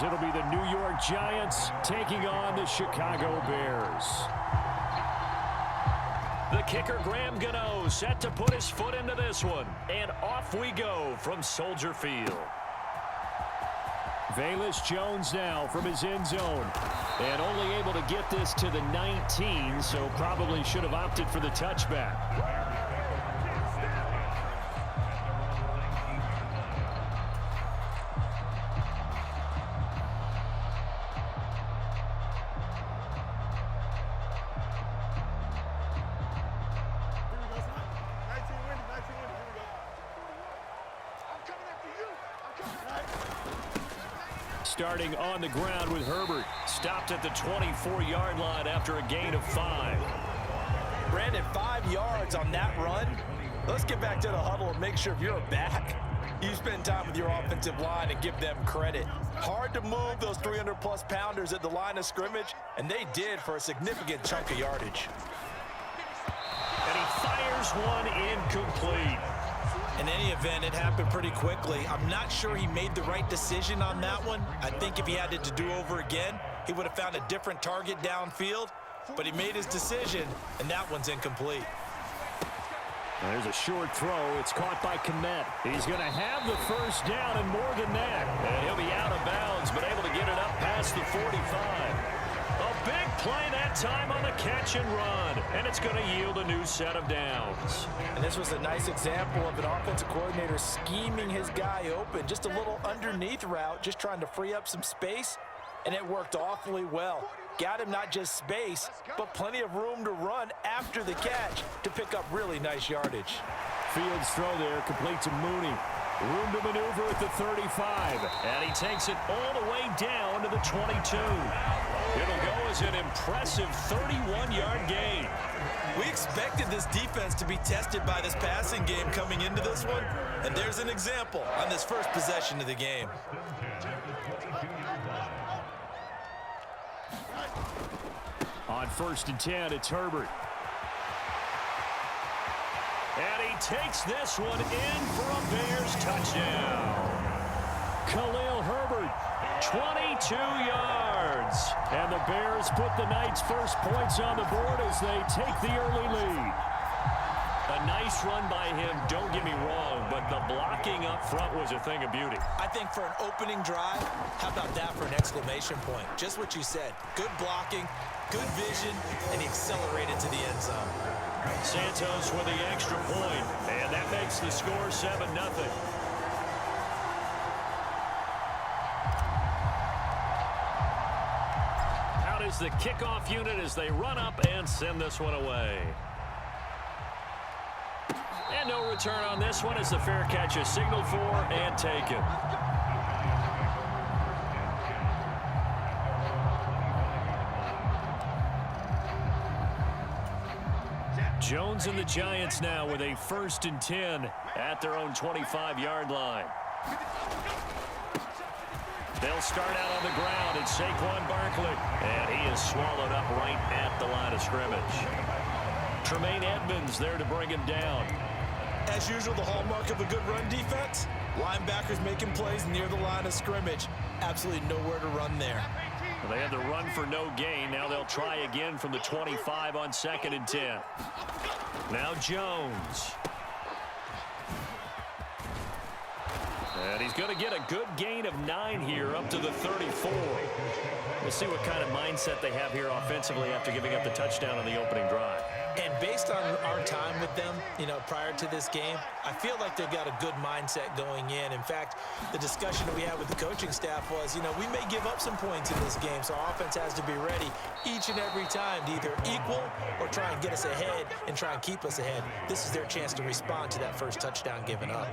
It'll be the New York Giants taking on the Chicago Bears. The kicker, Graham Gano, set to put his foot into this one. And off we go from Soldier Field. Velus Jones now from his end zone. And only able to get this to the 19, so probably should have opted for the touchback. Starting on the ground with Herbert. Stopped at the 24-yard line after a gain of 5. Brandon, 5 yards on that run. Let's get back to the huddle and make sure if you're a back, you spend time with your offensive line and give them credit. Hard to move those 300-plus pounders at the line of scrimmage, and they did for a significant chunk of yardage. And he fires one incomplete. In any event, it happened pretty quickly. I'm not sure he made the right decision on that one. I think if he had it to do over again, he would have found a different target downfield, but he made his decision, and that one's incomplete. There's a short throw. It's caught by Kmet. He's going to have the first down and more than that. And he'll be out of bounds, but able to get it up past the 45. A big play that time on the catch and run, and it's going to yield a new set of downs. And this was a nice example of an offensive coordinator scheming his guy open. Just a little underneath route, just trying to free up some space, and it worked awfully well. Got him not just space, but plenty of room to run after the catch to pick up really nice yardage. Fields throw there, complete to Mooney. Room to maneuver at the 35, and he takes it all the way down to the 22. It'll go as an impressive 31-yard gain. We expected this defense to be tested by this passing game coming into this one, and there's an example on this first possession of the game. On 1st and 10, it's Herbert. And he takes this one in for a Bears touchdown. Khalil Herbert, 22 yards. And the Bears put the night's first points on the board as they take the early lead. A nice run by him, don't get me wrong, but the blocking up front was a thing of beauty. I think for an opening drive, how about that for an exclamation point? Just what you said. Good blocking, good vision, and he accelerated to the end zone. Santos with the extra point, and that makes the score 7-0. Out is the kickoff unit as they run up and send this one away. And no return on this one as the fair catch is signaled for and taken. Jones and the Giants now with a 1st and 10 at their own 25-yard line. They'll start out on the ground. It's Saquon Barkley, and he is swallowed up right at the line of scrimmage. Tremaine Edmonds there to bring him down. As usual, the hallmark of a good run defense, linebackers making plays near the line of scrimmage. Absolutely nowhere to run there. Well, they had the run for no gain. Now they'll try again from the 25 on 2nd and 10. Now Jones. And he's going to get a good gain of 9 here up to the 34. We'll see what kind of mindset they have here offensively after giving up the touchdown on the opening drive. And based on our time with them, prior to this game, I feel like they've got a good mindset going in. In fact, the discussion that we had with the coaching staff was, we may give up some points in this game, so our offense has to be ready each and every time to either equal or try and get us ahead and try and keep us ahead. This is their chance to respond to that first touchdown given up.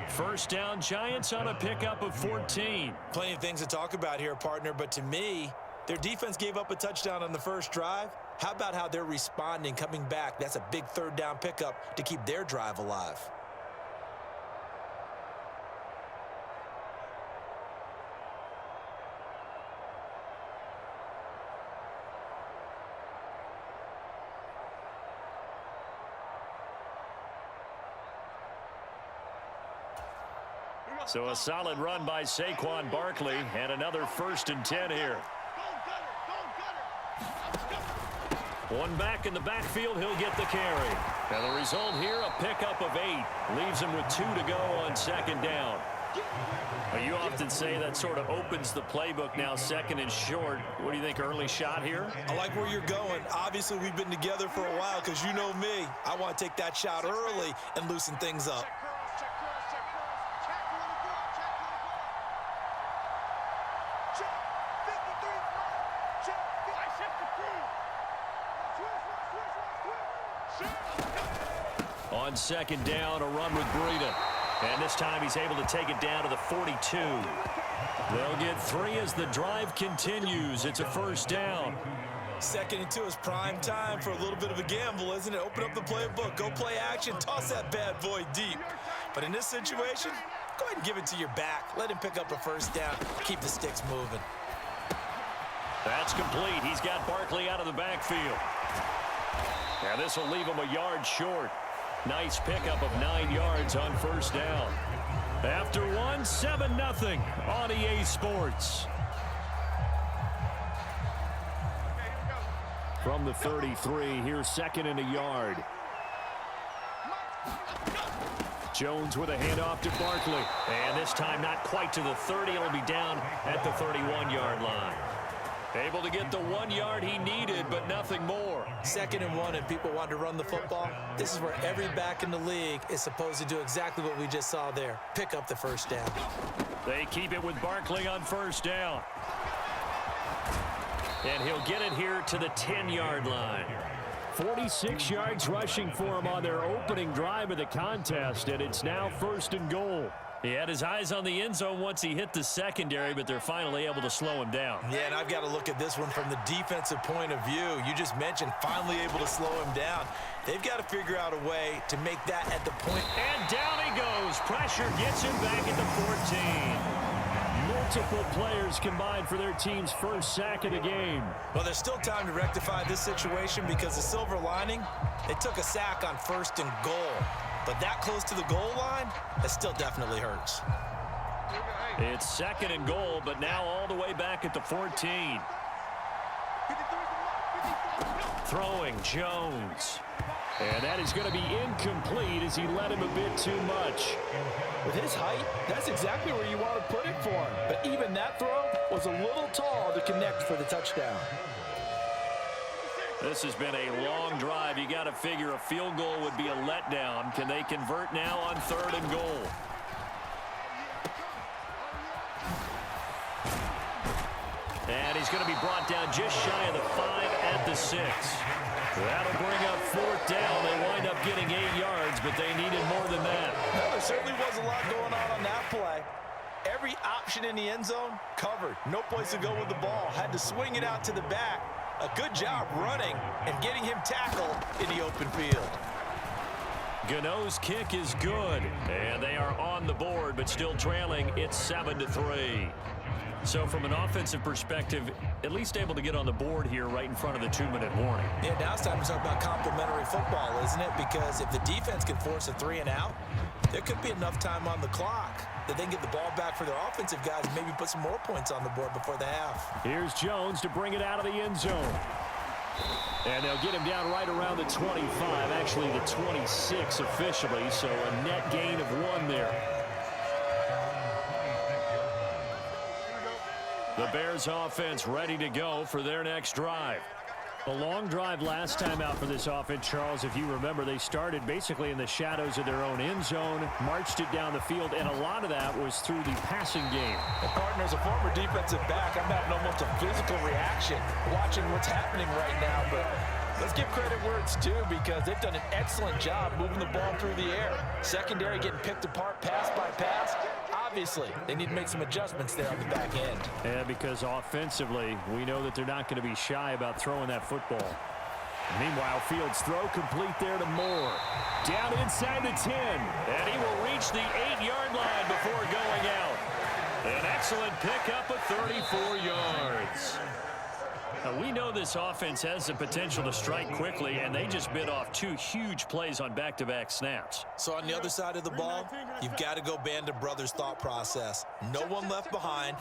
First down, Giants on a pickup of 14. Plenty of things to talk about here, partner, but to me, their defense gave up a touchdown on the first drive. How about how they're responding, coming back? That's a big 3rd down pickup to keep their drive alive. So a solid run by Saquon Barkley and another 1st and 10 here. One back in the backfield, he'll get the carry. And the result here, a pickup of 8. Leaves him with 2 to go on 2nd down. Well, you often say that sort of opens the playbook now, 2nd and short. What do you think, early shot here? I like where you're going. Obviously, we've been together for a while because you know me. I want to take that shot early and loosen things up. On 2nd down, a run with Breida. And this time he's able to take it down to the 42. They'll get 3 as the drive continues. It's a 1st down. 2nd and 2 is prime time for a little bit of a gamble, isn't it? Open up the playbook, go play action, toss that bad boy deep. But in this situation, go ahead and give it to your back. Let him pick up a 1st down. Keep the sticks moving. That's complete. He's got Barkley out of the backfield. Now this will leave him a yard short. Nice pickup of 9 yards on 1st down. After 1, 7-0 on EA Sports. From the 33, here's 2nd and a yard. Jones with a handoff to Barkley. And this time not quite to the 30. It'll be down at the 31-yard line. Able to get the 1 yard he needed, but nothing more. 2nd and 1, and people want to run the football. This is where every back in the league is supposed to do exactly what we just saw there. Pick up the 1st down. They keep it with Barkley on 1st down. And he'll get it here to the 10-yard line. 46 yards rushing for him on their opening drive of the contest, and it's now 1st and goal. He had his eyes on the end zone once he hit the secondary, but they're finally able to slow him down. Yeah, and I've got to look at this one from the defensive point of view. You just mentioned finally able to slow him down. They've got to figure out a way to make that at the point. And down he goes. Pressure gets him back at the 14. Multiple players combined for their team's 1st sack of the game. Well, there's still time to rectify this situation because the silver lining, they took a sack on 1st and goal. But that close to the goal line, that still definitely hurts. It's 2nd and goal, but now all the way back at the 14. Throwing Jones. And that is going to be incomplete as he led him a bit too much. With his height, that's exactly where you want to put it for him. But even that throw was a little tall to connect for the touchdown. This has been a long drive. You got to figure a field goal would be a letdown. Can they convert now on 3rd and goal? And he's going to be brought down just shy of the 5 at the 6. That'll bring up 4th down. They wind up getting 8 yards, but they needed more than that. Well, there certainly was a lot going on that play. Every option in the end zone covered. No place to go with the ball. Had to swing it out to the back. A good job running and getting him tackled in the open field. Gano's kick is good, and they are on the board, but still trailing. It's 7-3. So from an offensive perspective, at least able to get on the board here right in front of the 2-minute warning. Yeah, now it's time to talk about complementary football, isn't it? Because if the defense can force a 3 and out, there could be enough time on the clock that they can get the ball back for their offensive guys and maybe put some more points on the board before the half. Here's Jones to bring it out of the end zone. And they'll get him down right around the 25, actually the 26 officially, so a net gain of 1 there. The Bears offense ready to go for their next drive. A long drive last time out for this offense, Charles. If you remember, they started basically in the shadows of their own end zone, marched it down the field, and a lot of that was through the passing game. And partner, as a former defensive back, I'm having almost a physical reaction watching what's happening right now. But let's give credit where it's due because they've done an excellent job moving the ball through the air. Secondary getting picked apart pass by pass. Obviously, they need to make some adjustments there on the back end. Yeah, because offensively, we know that they're not going to be shy about throwing that football. Meanwhile, Fields throw complete there to Moore. Down inside the 10, and he will reach the 8-yard line before going out. An excellent pickup of 34 yards. We know this offense has the potential to strike quickly, and they just bit off 2 huge plays on back-to-back snaps. So on the other side of the ball, you've got to go Band of Brothers thought process. No one left behind,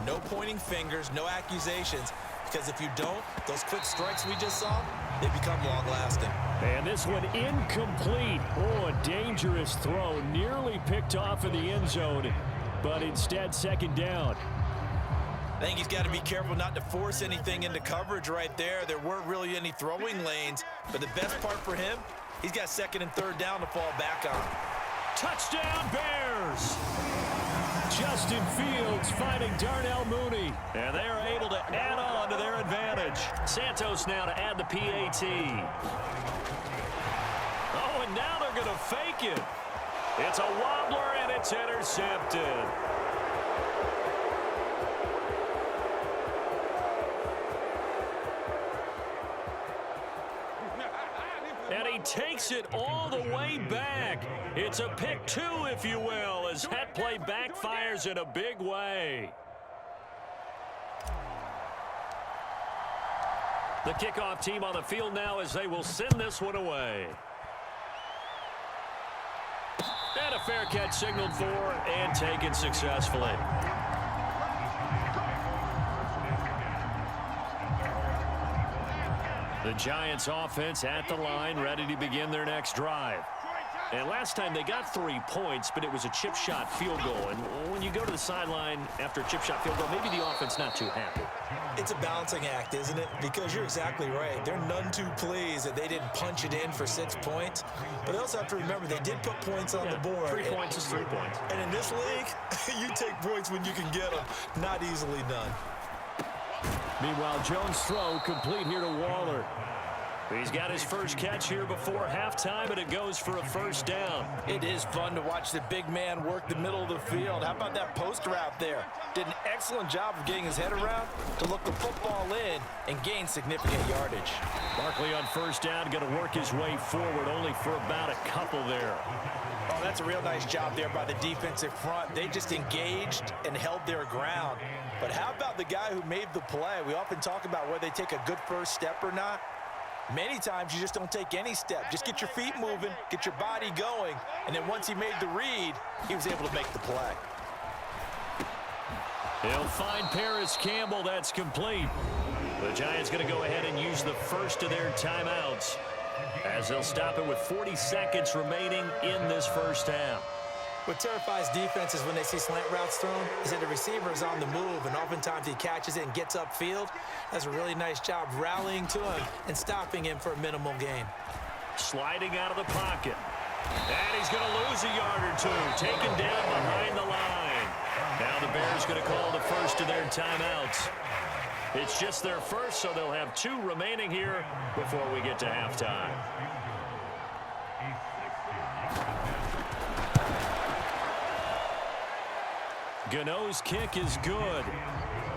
no pointing fingers, no accusations, because if you don't, those quick strikes we just saw, they become long-lasting. And this one incomplete. Oh, a dangerous throw, nearly picked off in the end zone, but instead second down. I think he's got to be careful not to force anything into coverage right there. There weren't really any throwing lanes, but the best part for him, he's got second and third down to fall back on. Touchdown, Bears! Justin Fields finding Darnell Mooney, and they are able to add on to their advantage. Santos now to add the PAT. Oh, and now they're going to fake it. It's a wobbler, and it's intercepted. And he takes it all the way back. It's a pick 2, if you will, as that play backfires in a big way. The kickoff team on the field now as they will send this one away. And a fair catch signaled for and taken successfully. The Giants offense at the line, ready to begin their next drive. And last time they got 3 points, but it was a chip shot field goal. And when you go to the sideline after a chip shot field goal, maybe the offense not too happy. It's a balancing act, isn't it? Because you're exactly right. They're none too pleased that they didn't punch it in for 6 points. But they also have to remember they did put points on the board. 3 points is 3 points. And in this league, you take points when you can get them. Not easily done. Meanwhile, Jones' throw complete here to Waller. He's got his first catch here before halftime, and it goes for a first down. It is fun to watch the big man work the middle of the field. How about that post route there? Did an excellent job of getting his head around to look the football in and gain significant yardage. Barkley on first down, going to work his way forward, only for about a couple there. Oh, that's a real nice job there by the defensive front. They just engaged and held their ground. But how about the guy who made the play? We often talk about whether they take a good first step or not. Many times you just don't take any step. Just get your feet moving, get your body going, and then once he made the read, he was able to make the play. He'll find Paris Campbell. That's complete. The Giants going to go ahead and use the first of their timeouts as they'll stop it with 40 seconds remaining in this first half. What terrifies defenses when they see slant routes thrown is that the receiver is on the move, and oftentimes he catches it and gets upfield. Does a really nice job rallying to him and stopping him for a minimal gain. Sliding out of the pocket. And he's going to lose a yard or 2. Taken down behind the line. Now the Bears going to call the first of their timeouts. It's just their first, so they'll have 2 remaining here before we get to halftime. Gano's kick is good.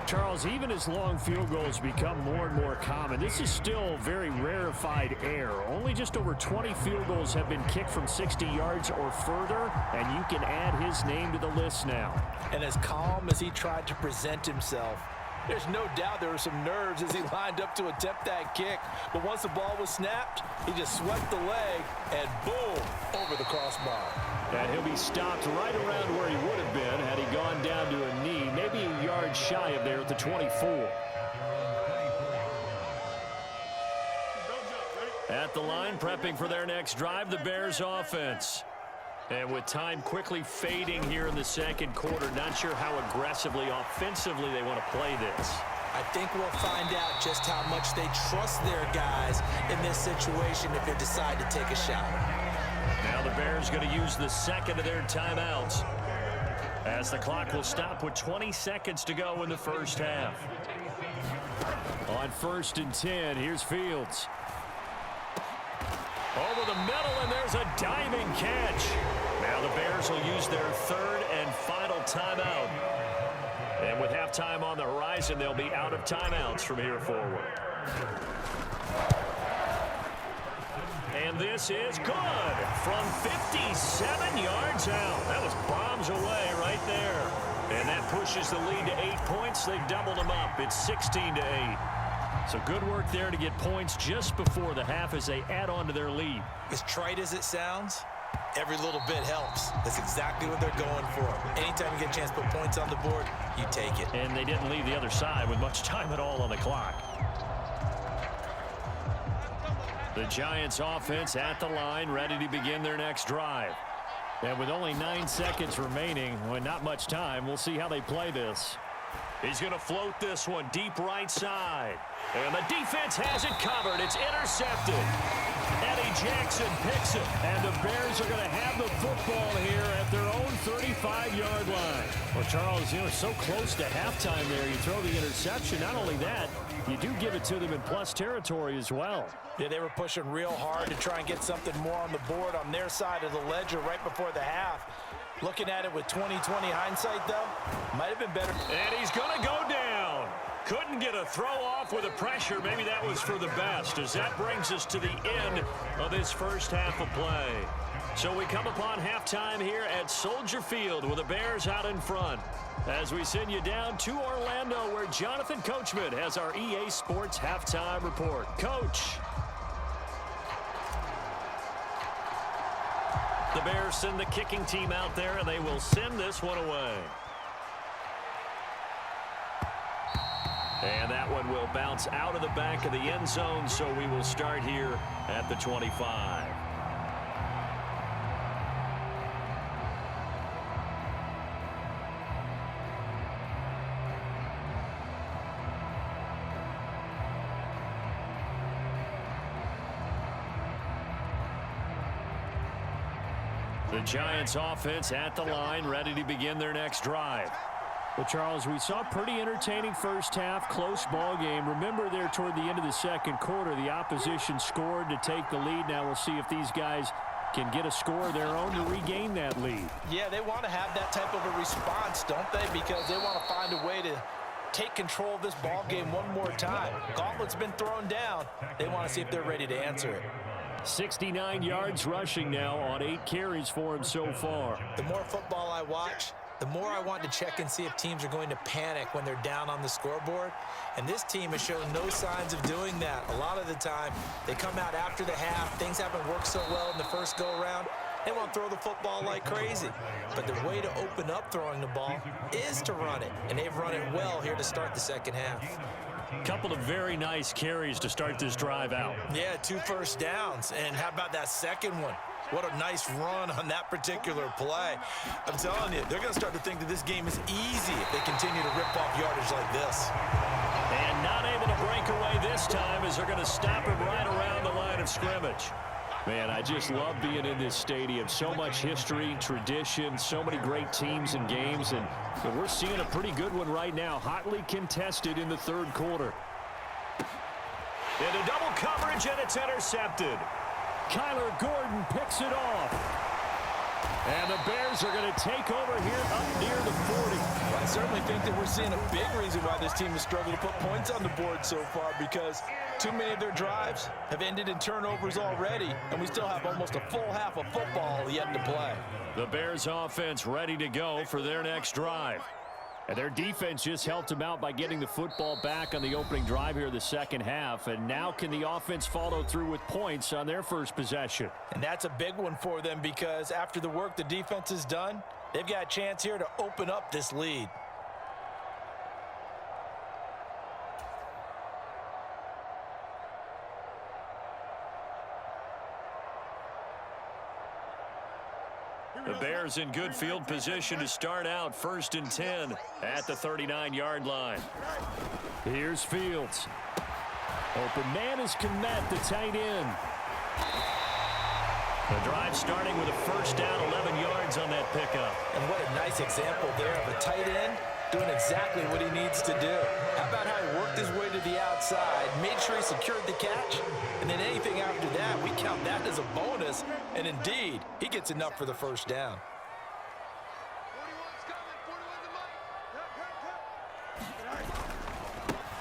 Charles, even as long field goals become more and more common, this is still very rarefied air. Only just over 20 field goals have been kicked from 60 yards or further, and you can add his name to the list now. And as calm as he tried to present himself, there's no doubt there were some nerves as he lined up to attempt that kick. But once the ball was snapped, he just swept the leg and boom, over the crossbar. And he'll be stopped right around where he would have been had he gone down to a knee, maybe a yard shy of there at the 24. At the line, prepping for their next drive, the Bears offense. And with time quickly fading here in the second quarter, not sure how aggressively, offensively they want to play this. I think we'll find out just how much they trust their guys in this situation if they decide to take a shot. Now the Bears going to use the second of their timeouts as the clock will stop with 20 seconds to go in the first half. On 1st and 10, here's Fields. Over the middle, and there's a diving catch. Now the Bears will use their 3rd and final timeout. And with halftime on the horizon, they'll be out of timeouts from here forward. And this is good from 57 yards out. That was bombs away right there. And that pushes the lead to 8 points. They've doubled them up. It's 16-8. So good work there to get points just before the half as they add on to their lead. As trite as it sounds, every little bit helps. That's exactly what they're going for. Anytime you get a chance to put points on the board, you take it. And they didn't leave the other side with much time at all on the clock. The Giants offense at the line, ready to begin their next drive. And with only 9 seconds remaining, with not much time, we'll see how they play this. He's going to float this one deep right side. And the defense has it covered. It's intercepted. Eddie Jackson picks it. And the Bears are going to have the football here at their own 35-yard line. Well, Charles, so close to halftime there. You throw the interception. Not only that, you do give it to them in plus territory as well. Yeah, they were pushing real hard to try and get something more on the board on their side of the ledger right before the half. Looking at it with 20/20 hindsight, though, might have been better. And he's going to go down. Couldn't get a throw off with the pressure. Maybe that was for the best, as that brings us to the end of this first half of play. So we come upon halftime here at Soldier Field with the Bears out in front. As we send you down to Orlando, where Jonathan Coachman has our EA Sports halftime report. Coach. The Bears send the kicking team out there, and they will send this one away. And that one will bounce out of the back of the end zone, so we will start here at the 25. The Giants offense at the line, ready to begin their next drive. Well, Charles, we saw a pretty entertaining first half, close ball game. Remember there toward the end of the second quarter, the opposition scored to take the lead. Now we'll see if these guys can get a score of their own to regain that lead. Yeah, they want to have that type of a response, don't they? Because they want to find a way to take control of this ball game one more time. Gauntlet's been thrown down. They want to see if they're ready to answer it. 69 yards rushing now on 8 carries for him so far. The more football I watch, the more I want to check and see if teams are going to panic when they're down on the scoreboard. And this team has shown no signs of doing that. A lot of the time, they come out after the half. Things haven't worked so well in the first go-around. They want to throw the football like crazy. But the way to open up throwing the ball is to run it. And they've run it well here to start the second half. Couple of very nice carries to start this drive out. Yeah, 2 first downs. And how about that second one? What a nice run on that particular play. I'm telling you, they're going to start to think that this game is easy if they continue to rip off yardage like this. And not able to break away this time as they're going to stop him right around the line of scrimmage. Man, I just love being in this stadium. So much history, tradition, so many great teams and games. And we're seeing a pretty good one right now, hotly contested in the third quarter. Into double coverage, and it's intercepted. Kyler Gordon picks it off. And the Bears are going to take over here up near the 40. Well, I certainly think that we're seeing a big reason why this team has struggled to put points on the board so far, because too many of their drives have ended in turnovers already, and we still have almost a full half of football yet to play. The Bears offense ready to go for their next drive. And their defense just helped them out by getting the football back on the opening drive here the second half. And now can the offense follow through with points on their first possession? And that's a big one for them, because after the work the defense has done, they've got a chance here to open up this lead. The Bears in good field position to start out 1st and 10 at the 39-yard line. Here's Fields. Open man is Kmet, the tight end. The drive starting with a first down, 11 yards on that pickup. And what a nice example there of a tight end doing exactly what he needs to do. How about how he worked his way to the outside, made sure he secured the catch, and then anything after that, we count that as a bonus. And indeed, he gets enough for the first down.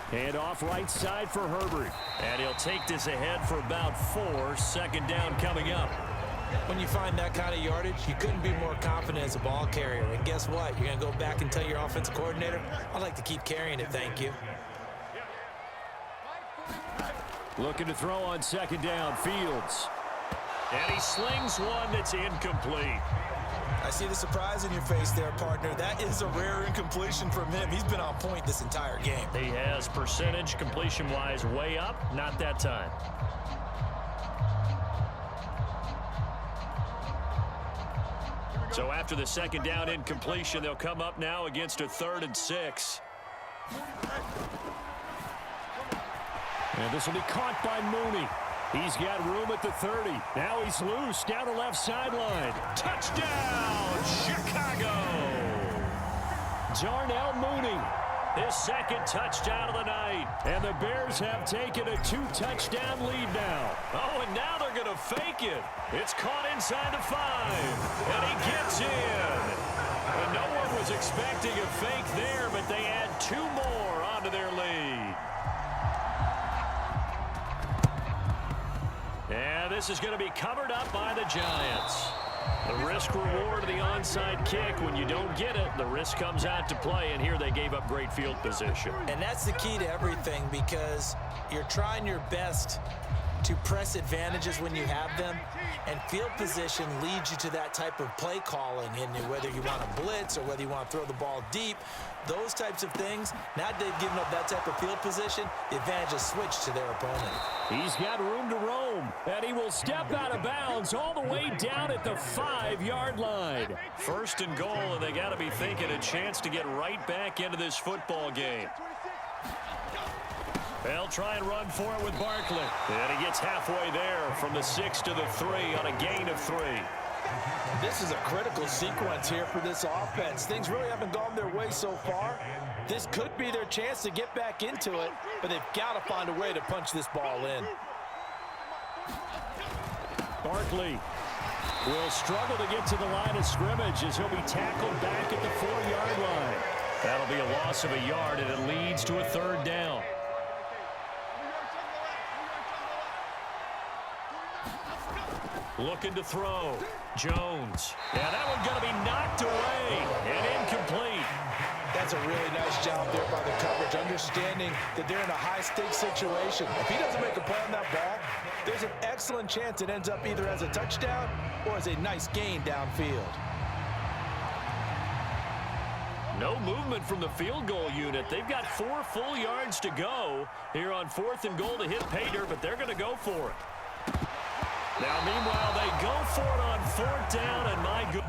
Hand off right side for Herbert. And he'll take this ahead for about 4. Second down coming up. When you find that kind of yardage, you couldn't be more confident as a ball carrier. And guess what? You're going to go back and tell your offensive coordinator, I'd like to keep carrying it, thank you. Looking to throw on second down. Fields. And he slings one that's incomplete. I see the surprise in your face there, partner. That is a rare incompletion from him. He's been on point this entire game. He has percentage completion-wise way up. Not that time. So after the second down incompletion, they'll come up now against a 3rd and 6. And this will be caught by Mooney. He's got room at the 30. Now he's loose down the left sideline. Touchdown, Chicago! Darnell Mooney, his 2nd touchdown of the night. And the Bears have taken a 2-touchdown lead now. Oh, and now they're going to fake it. It's caught inside the 5. And he gets in. And no one was expecting a fake there, but they add 2 more onto their lead. And this is going to be covered up by the Giants. The risk-reward of the onside kick. When you don't get it, the risk comes out to play, and here they gave up great field position. And that's the key to everything, because you're trying your best to press advantages when you have them, and field position leads you to that type of play calling. And whether you want to blitz or whether you want to throw the ball deep, those types of things, now they've given up that type of field position, the advantage is switched to their opponent. He's got room to roam, and he will step out of bounds all the way down at the 5-yard line. 1st and goal, and they got to be thinking a chance to get right back into this football game. They'll try and run for it with Barkley. And he gets halfway there from the 6 to the 3 on a gain of 3. This is a critical sequence here for this offense. Things really haven't gone their way so far. This could be their chance to get back into it, but they've got to find a way to punch this ball in. Barkley will struggle to get to the line of scrimmage as he'll be tackled back at the 4-yard line. That'll be a loss of a yard, and it leads to a 3rd down. Looking to throw. Jones. Yeah, that one's going to be knocked away and incomplete. That's a really nice job there by the coverage, understanding that they're in a high-stakes situation. If he doesn't make a play on that ball, there's an excellent chance it ends up either as a touchdown or as a nice gain downfield. No movement from the field goal unit. They've got 4 full yards to go here on 4th and goal to hit Pater, but they're going to go for it. Now, meanwhile, they go for it on 4th down, and my good.